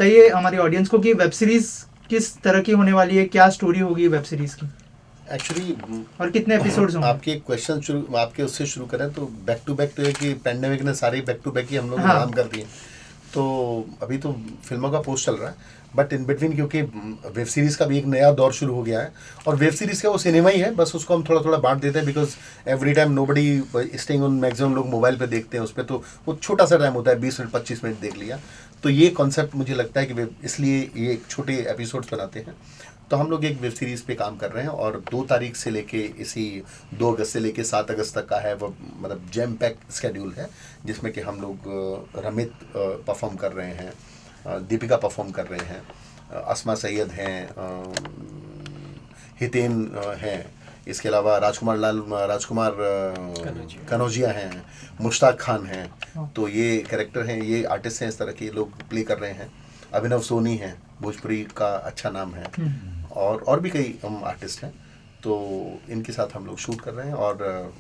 बताइए हमारी ऑडियंस को कि वेब सीरीज किस तरह की होने वाली है, क्या स्टोरी होगी वेब सीरीज की एक्चुअली और कितने एपिसोड्स होंगे? आपके क्वेश्चन शुरू आपके उससे शुरू करें तो बैक टू बैक तो है कि पैंडेमिक ने सारे बैक टू बैक ही हम लोग हाँ। काम कर दिए। तो अभी तो फिल्मों का पोस्ट चल रहा है, बट इन बिटवीन क्योंकि वेब सीरीज़ का भी एक नया दौर शुरू हो गया है, और वेब सीरीज़ का वो सिनेमा ही है, बस उसको हम थोड़ा थोड़ा बांट देते हैं, because every time nobody staying on, maximum लोग मोबाइल पे देखते हैं उस पर, तो वो छोटा सा टाइम होता है, 20 मिनट 25 मिनट देख लिया। तो ये कॉन्सेप्ट मुझे लगता है कि वे इसलिए ये छोटे एपिसोड्स बनाते हैं। तो हम लोग एक वेब सीरीज़ पे काम कर रहे हैं, और 2 तारीख से लेके इसी 2 अगस्त से लेके 7 अगस्त तक का है वो, मतलब जैम पैक स्केड्यूल है, जिसमें कि हम लोग रमित परफॉर्म कर रहे हैं, दीपिका परफॉर्म कर रहे हैं, अस्मा सैयद हैं, हितेन हैं, इसके अलावा राजकुमार कनौजिया हैं, मुश्ताक खान हैं। तो ये कैरेक्टर हैं, ये आर्टिस्ट हैं, इस तरह के लोग प्ले कर रहे हैं। अभिनव सोनी हैं, भोजपुरी का अच्छा नाम है, और भी कई आर्टिस्ट हैं। तो इनके साथ हम लोग शूट कर रहे हैं, और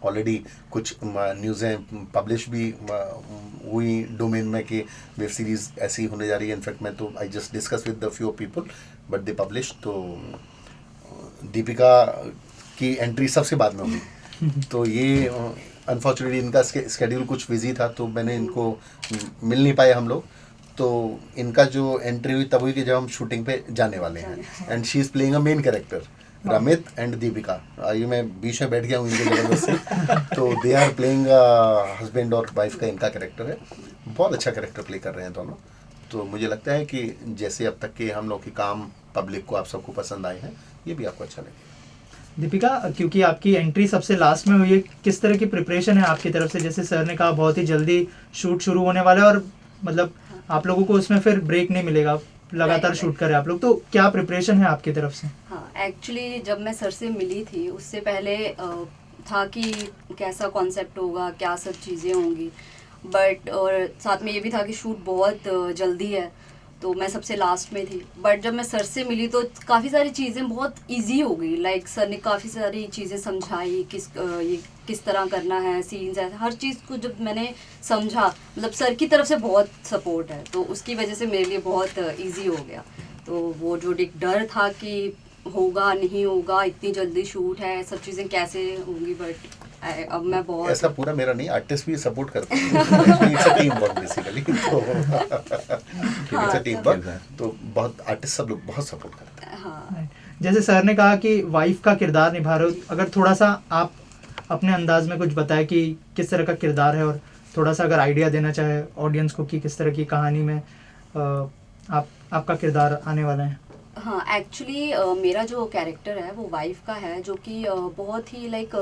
ऑलरेडी कुछ न्यूज़ें पब्लिश भी हुई डोमेन में कि वेब सीरीज़ ऐसी होने जा रही है। इनफैक्ट मैं तो I just discuss with the few people, but they publish. तो दीपिका की एंट्री सबसे बाद में होगी। तो ये अनफॉर्चुनेटली इनका स्केड्यूल कुछ बिजी था, तो मैंने इनको मिल नहीं पाए हम लोग। तो इनका जो एंट्री हुई तब हुई कि जब हम शूटिंग पे जाने वाले हैं, and she is playing a main character, Ramit and Deepika. ये मैं बीच में बैठ गया हूँ इनके जबरदस्त से। तो दे आर प्लेइंग हस्बैंड और वाइफ का इनका कैरेक्टर है। बहुत अच्छा कैरेक्टर प्ले कर रहे हैं दोनों। तो मुझे लगता है कि जैसे अब तक के हम लोग के काम पब्लिक को, आप सबको पसंद आए हैं, ये भी आपको अच्छा लगेगा। दीपिका, क्योंकि आपकी एंट्री सबसे लास्ट में हुई है, किस तरह की प्रिपरेशन है आपकी तरफ से? जैसे सर ने कहा बहुत ही जल्दी शूट शुरू होने वाला है, और मतलब आप लोगों को उसमें फिर ब्रेक नहीं मिलेगा, लगातार शूट करें आप लोग, तो क्या प्रिपरेशन है आपकी तरफ से? हाँ, एक्चुअली जब मैं सर से मिली थी उससे पहले था कि कैसा कॉन्सेप्ट होगा, क्या सब चीज़ें होंगी, बट और साथ में ये भी था कि शूट बहुत जल्दी है, तो मैं सबसे लास्ट में थी। बट जब मैं सर से मिली तो काफ़ी सारी चीज़ें बहुत इजी हो गई। लाइक सर ने काफ़ी सारी चीज़ें समझाई, ये किस तरह करना है, सीन्स है, हर चीज़ को जब मैंने समझा, मतलब सर की तरफ से बहुत सपोर्ट है, तो उसकी वजह से मेरे लिए बहुत इजी हो गया। तो वो जो एक डर था कि होगा नहीं होगा, इतनी जल्दी शूट है, सब चीज़ें कैसे होंगी, बट अब मैं बहुत ऐसा पूरा मेरा नहीं, आर्टिस्ट भी सपोर्ट करते हैं। It's a team work basically. तो इट्स अ टीम वर्क, तो बहुत आर्टिस्ट सब लोग बहुत सपोर्ट करते हैं। हाँ, जैसे सर ने कहा कि वाइफ का किरदार निभा रहे हो, अगर थोड़ा सा आप अपने अंदाज में कुछ बताएं कि किस तरह का किरदार है, और थोड़ा सा अगर आइडिया देना चाहे ऑडियंस को कि किस तरह की कहानी में आपका किरदार आने वाला है। हाँ, एक्चुअली मेरा जो कैरेक्टर है वो वाइफ का है, जो कि बहुत ही लाइक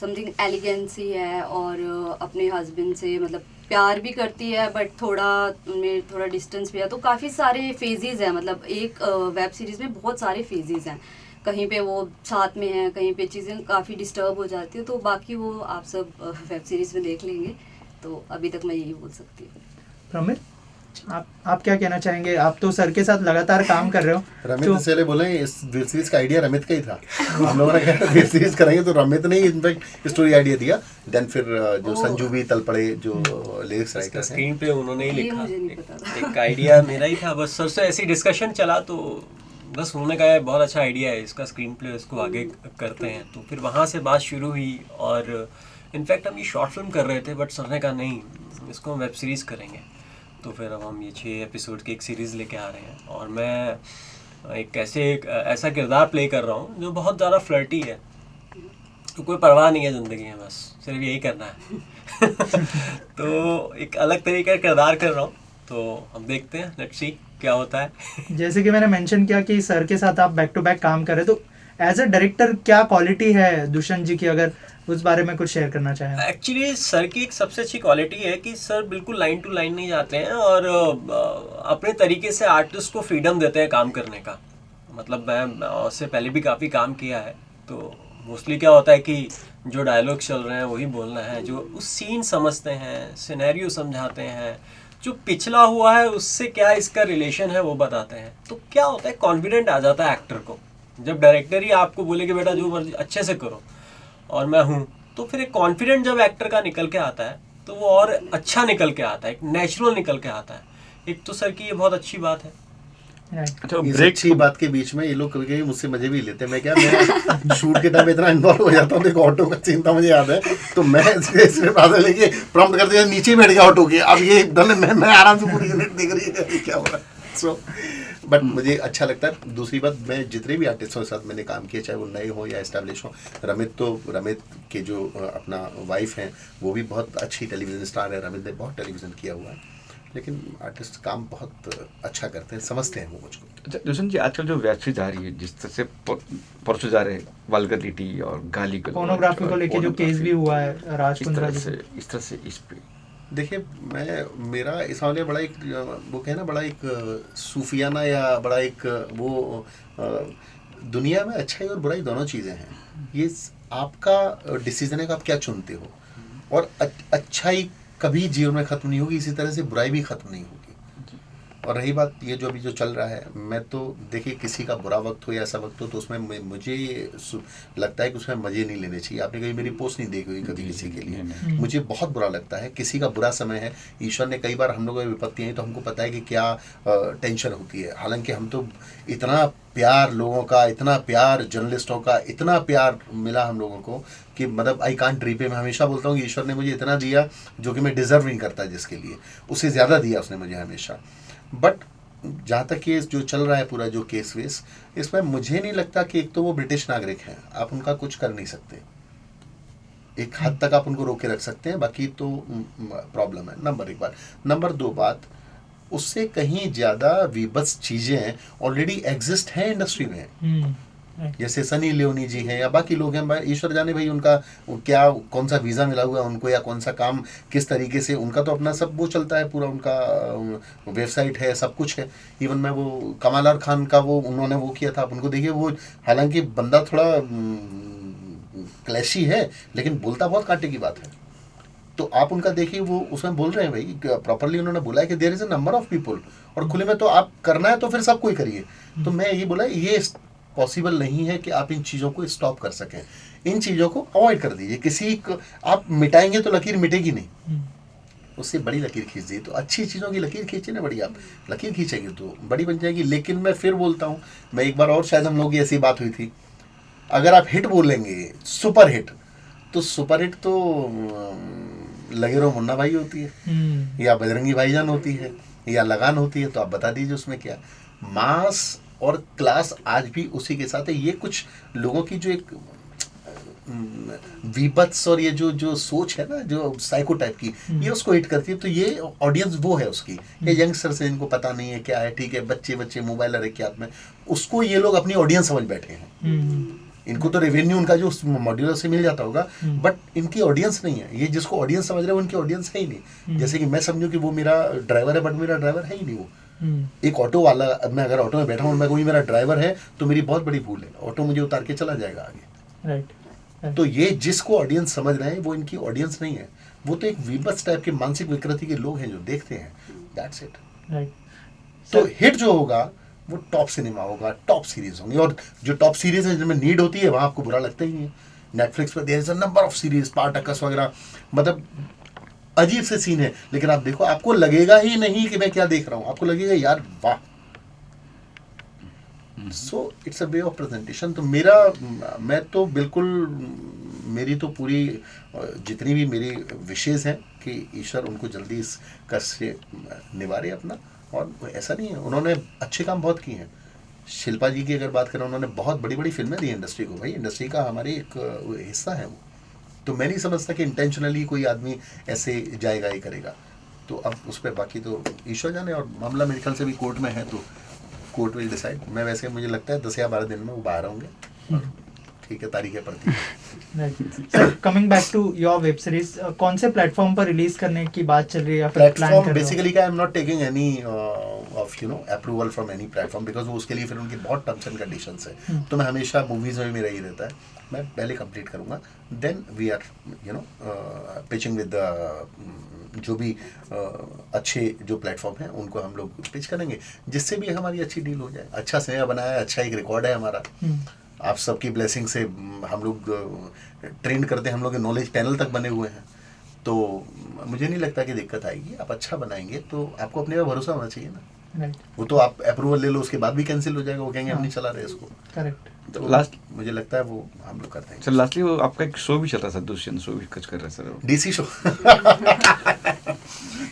समथिंग एलिगेंसी है, और अपने हस्बैंड से मतलब प्यार भी करती है, बट थोड़ा डिस्टेंस भी है। तो काफ़ी सारे फेजेस हैं, मतलब एक वेब सीरीज़ में बहुत सारे फेजेस हैं, कहीं पे वो साथ में है, कहीं पे चीज़ें काफ़ी डिस्टर्ब हो जाती है। तो बाकी वो आप सब वेब सीरीज़ में देख लेंगे। तो अभी तक मैं यही बोल सकती हूँ। रमित, आप क्या कहना चाहेंगे? आप तो सर के साथ लगातार काम कर रहे हो। रमित तो इसलिए बोले, इस वेब सीरीज का आइडिया रमित का ही था। हम लोगों ने कहा वेब सीरीज करेंगे, तो रमित ने ही इनफैक्ट स्टोरी आइडिया दिया। देन फिर जो संजू भी तलपड़े जो लिरिक्स राइटर हैं, स्क्रीन पे उन्होंने ही ये लिखा। मुझे नहीं पता था। एक आइडिया मेरा ही था, बस सर से ऐसी डिस्कशन चला, तो बस उन्होंने कहा बहुत अच्छा आइडिया है इसका, स्क्रीन प्ले इसको आगे करते हैं। तो फिर वहाँ से बात शुरू हुई, और इनफैक्ट हम ये शॉर्ट फिल्म कर रहे थे, बट सर ने कहा नहीं, इसको हम वेब सीरीज़ करेंगे। तो फिर अब हम ये 6 एपिसोड की एक सीरीज़ लेके आ रहे हैं, और मैं एक ऐसा किरदार प्ले कर रहा हूँ जो बहुत ज़्यादा फ्लर्टी है, तो कोई परवाह नहीं है ज़िंदगी में, बस सिर्फ यही करना है। तो एक अलग तरीके का किरदार कर रहा हूँ, तो हम देखते हैं, लेट्स सी क्या होता है। जैसे कि मैंने मेंशन किया कि सर के साथ आप बैक टू बैक काम कर रहे, तो एज अ डायरेक्टर क्या क्वालिटी है दुष्यंत जी की, अगर उस बारे में कुछ शेयर करना चाहें? एक्चुअली सर की एक सबसे अच्छी क्वालिटी है कि सर बिल्कुल लाइन टू लाइन नहीं जाते हैं, और अपने तरीके से आर्टिस्ट को फ्रीडम देते हैं काम करने का। मतलब मैं उससे पहले भी काफ़ी काम किया है, तो मोस्टली क्या होता है कि जो डायलॉग चल रहे हैं वही बोलना है, जो उस सीन समझते हैं, सिनेरियो समझाते हैं, जो पिछला हुआ है उससे क्या इसका रिलेशन है वो बताते हैं। तो क्या होता है, कॉन्फिडेंट आ जाता है एक्टर को, जब डायरेक्टर ही आपको बोले कि बेटा जो मर्जी अच्छे से करो और मैं हूँ, तो फिर एक कॉन्फिडेंट जब एक्टर का निकल के आता है, तो वो और अच्छा निकल के आता है, एक नेचुरल निकल के आता है। एक तो सर की ये बहुत अच्छी बात है। Right. इस ब्रेक अच्छी बात के बीच में ये लोग कभी कभी मुझसे मजे भी लेते हैं। मैं शूट के टाइम इतना इन्वॉल्व हो जाता हूँ, देखो ऑटो का सीन था मुझे याद है, तो मैं स्क्रिप्ट आधा लेके प्रॉम्प्ट करते हैं, नीचे बैठ गया ऑटो के, अब ये डरने मैं आराम से पूरी यूनिट देख रही है क्या हो रहा है। सो बट मुझे अच्छा लगता है। दूसरी बात, मैं जितने भी आर्टिस्टों के साथ मैंने काम किया, चाहे वो नए हो या एस्टैब्लिश हो, रमित के जो अपना वाइफ हैं वो भी बहुत अच्छी टेलीविज़न स्टार है। रमित ने बहुत टेलीविज़न किया हुआ है, लेकिन आर्टिस्ट काम बहुत अच्छा करते हैं, समझते हैं वो मुझको। अच्छा रोशन जी, आजकल जो वेब सीरीज आ रही है जिस तरह से परसों जा रहे हैं, वल्गरिटी और गाली गलौज पोर्नोग्राफी को लेके जो केस भी हुआ है राज कुंद्रा जी, इस तरह से इस पे देखिए, मेरा इस मामले बड़ा एक वो कहना बड़ा एक सूफियाना या बड़ा एक वो दुनिया में अच्छाई और बुराई दोनों चीज़ें हैं। ये आपका डिसीजन है कि आप क्या चुनते हो, और अच्छाई कभी जीवन में ख़त्म नहीं होगी, इसी तरह से बुराई भी ख़त्म नहीं होगी। और रही बात ये जो अभी जो चल रहा है, मैं तो देखिए किसी का बुरा वक्त हो या ऐसा वक्त हो तो उसमें मुझे लगता है कि उसमें मज़े नहीं लेने चाहिए। आपने कभी मेरी पोस्ट नहीं देखी हुई कभी किसी के लिए, मुझे बहुत बुरा लगता है। किसी का बुरा समय है, ईश्वर ने कई बार हम लोगों की विपत्ति आई तो हमको पता है कि क्या टेंशन होती है। हालांकि हम तो इतना प्यार लोगों का, इतना प्यार जर्नलिस्टों का, इतना प्यार मिला हम लोगों को कि मतलब आई कांट रीपे। मैं हमेशा बोलता हूँ कि ईश्वर ने मुझे इतना दिया जो कि मैं डिज़र्व नहीं करता, जिसके लिए उससे ज़्यादा दिया उसने मुझे हमेशा। बट जहाँ तक ये जो चल रहा है पूरा जो केस वेस, इसमें मुझे नहीं लगता कि एक तो वो ब्रिटिश नागरिक हैं, आप उनका कुछ कर नहीं सकते। एक हद तक आप उनको रोक के रख सकते हैं, बाकी तो प्रॉब्लम है। नंबर एक बात। नंबर दो बात, उससे कहीं ज़्यादा विभत्स चीज़ें ऑलरेडी एग्जिस्ट हैं इंडस्ट्री में। जैसे सनी लियोनी जी हैं या बाकी लोग हैं, ईश्वर जाने भाई उनका क्या कौन सा वीज़ा मिला हुआ है उनको, या कौन सा काम किस तरीके से, उनका तो अपना सब वो चलता है, पूरा उनका वेबसाइट है, सब कुछ है। इवन मैं वो कमाल खान का वो उन्होंने वो किया था, आप उनको देखिए, वो हालांकि बंदा थोड़ा क्लैशी है लेकिन बोलता बहुत कांटे की बात है। तो आप उनका देखिए, वो उसमें बोल रहे हैं भाई प्रॉपरली, उन्होंने बोला है कि there is a number of people, और खुले में तो आप करना है तो फिर सब कोई करिए। तो मैं ये बोला, ये पॉसिबल नहीं है कि आप इन चीज़ों को स्टॉप कर सकें। इन चीज़ों को अवॉइड कर दीजिए। किसी को आप मिटाएंगे तो लकीर मिटेगी नहीं, उससे बड़ी लकीर खींच दीजिए। तो अच्छी चीज़ों की लकीर खींचिए ना, बड़ी आप लकीर खींचेंगे तो बड़ी बन जाएगी। लेकिन मैं फिर बोलता हूँ, मैं एक बार और शायद हम लोगों की ऐसी बात हुई थी, अगर आप हिट बोलेंगे सुपर हिट, तो सुपर हिट तो लगे रहो मुन्ना भाई होती है या बजरंगी भाईजान होती है या लगान होती है। तो आप बता दीजिए उसमें क्या। मास और क्लास आज भी उसी के साथ है। ये कुछ लोगों की जो एक विपत्स और ये जो सोच है ना, जो साइको टाइप की, ये उसको हिट करती है। तो ये ऑडियंस वो है उसकी, ये यंगस्टर्स हैं जिनको पता नहीं है क्या है, ठीक है, बच्चे मोबाइल रखे हाथ में, उसको ये लोग अपनी ऑडियंस समझ बैठे हैं। इनको तो रेवेन्यू उनका जो मॉड्यूलर से मिल जाता होगा, बट इनकी ऑडियंस नहीं है। ये जिसको ऑडियंस समझ रहे हैं उनकी ऑडियंस है ही नहीं। जैसे कि मैं समझूं कि वो मेरा ड्राइवर है, बट मेरा ड्राइवर है ही नहीं वो। एक ऑटो वाला, अब मैं अगर ऑटो में बैठा हूँ, मैं कोई मेरा ड्राइवर है तो मेरी बहुत बड़ी भूल है, ऑटो मुझे उतार के चला जाएगा आगे। राइट। तो ये जिसको ऑडियंस समझ रहे हैं वो इनकी ऑडियंस नहीं है, वो तो एक विभत्स टाइप के मानसिक विकृति के लोग हैं जो देखते हैं। That's it. राइट। तो हिट जो होगा वो टॉप सिनेमा होगा, टॉप सीरीज होंगी, और जो टॉप सीरीज है जिनमें नीड होती है वहाँ आपको बुरा लगता ही है। नेटफ्लिक्स पर there is a number of series, Spartacus वगैरह, मतलब अजीब से सीन है, लेकिन आप देखो आपको लगेगा ही नहीं कि मैं क्या देख रहा हूँ, आपको लगेगा यार वाह। So it's a way of presentation. तो मैं तो बिल्कुल, मेरी तो पूरी जितनी भी मेरी विशेष हैं कि ईश्वर उनको जल्दी इस कष्ट से निवारे अपना। और ऐसा नहीं है, उन्होंने अच्छे काम बहुत किए हैं। शिल्पा जी की अगर बात करें, उन्होंने बहुत बड़ी बड़ी फिल्में दी इंडस्ट्री को। भाई इंडस्ट्री का हमारे एक हिस्सा है वो। तो मैं नहीं समझता कि इंटेंशनली कोई आदमी ऐसे जाएगा ही करेगा। तो अब उस पर बाकी तो ईश्वर जाने, और मामला मेरे ख्याल से भी कोर्ट में है तो कोर्ट विल डिसाइड। मैं वैसे मुझे लगता है 10 या 12 दिन में वो बाहर होंगे, ठीक है, तारीखें पड़ती है। Sir coming back to your web series, कौन से प्लेटफॉर्म पर रिलीज करने की बात चल रही है या फिर प्लान कर प्लेटफॉर्म रहे हो? बेसिकली क्या, I am not taking any of approval from any platform, because वो उसके लिए फिर उनकी बहुत टर्म्स एंड कंडीशंस है। तो मैं हमेशा मूवीज़ में मेरा ही रहता है, मैं पहले कंप्लीट करूँगा, then we are pitching with जो भी अच्छे जो प्लेटफॉर्म हैं उनको हम लोग पिच करेंगे, जिससे भी हमारी अच्छी डील हो जाए। अच्छा सिनेमा बनाया है, अच्छा एक रिकॉर्ड है हमारा, आप सबकी ब्लेसिंग से हम लोग ट्रेंड करते हैं, हम लोग के नॉलेज पैनल तक बने हुए हैं। तो मुझे नहीं लगता कि दिक्कत आएगी। आप अच्छा बनाएंगे तो आपको अपने पे भरोसा होना चाहिए ना। राइट, वो तो आप अप्रूवल ले लो, उसके बाद भी कैंसिल हो जाएगा, वो कहेंगे हम नहीं चला रहे इसको। करेक्ट। तो लास्ट मुझे लगता है वो हम लोग करते हैं। सर, लास्टली वो आपका एक शो भी चल रहा था, दुष्यंत शो भी कुछ कर रहे हैं सर। डीसी शो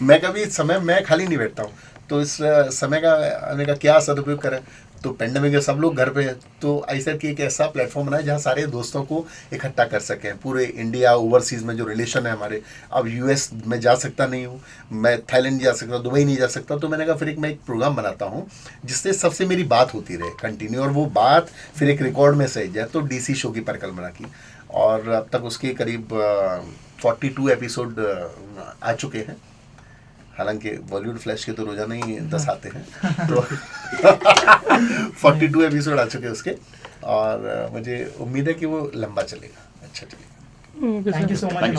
मैं कभी समय मैं खाली नहीं बैठता हूँ, तो इस समय का आने का क्या सदुपयोग करें। तो पेंडेमिक में सब लोग घर पे हैं, तो ऐसा कि एक ऐसा प्लेटफॉर्म बनाए जहाँ सारे दोस्तों को इकट्ठा कर सकें। पूरे इंडिया ओवरसीज़ में जो रिलेशन है हमारे, अब यूएस में जा सकता नहीं हूँ, मैं थाईलैंड जा सकता, दुबई नहीं जा सकता, तो मैंने कहा फिर मैं एक प्रोग्राम बनाता हूँ जिससे सबसे मेरी बात होती रहे कंटिन्यू, और वो बात फिर एक रिकॉर्ड में सही जाए। तो डीसी शो की परिकल्पना की, और अब तक उसके करीब 42 एपिसोड आ चुके हैं। हालांकि बॉलीवुड फ्लैश के तो रोजाना ही 10 आते हैं, तो 42 एपिसोड आ चुके हैं उसके, और मुझे उम्मीद है कि वो लंबा चलेगा, अच्छा चलेगा। Thank you so much.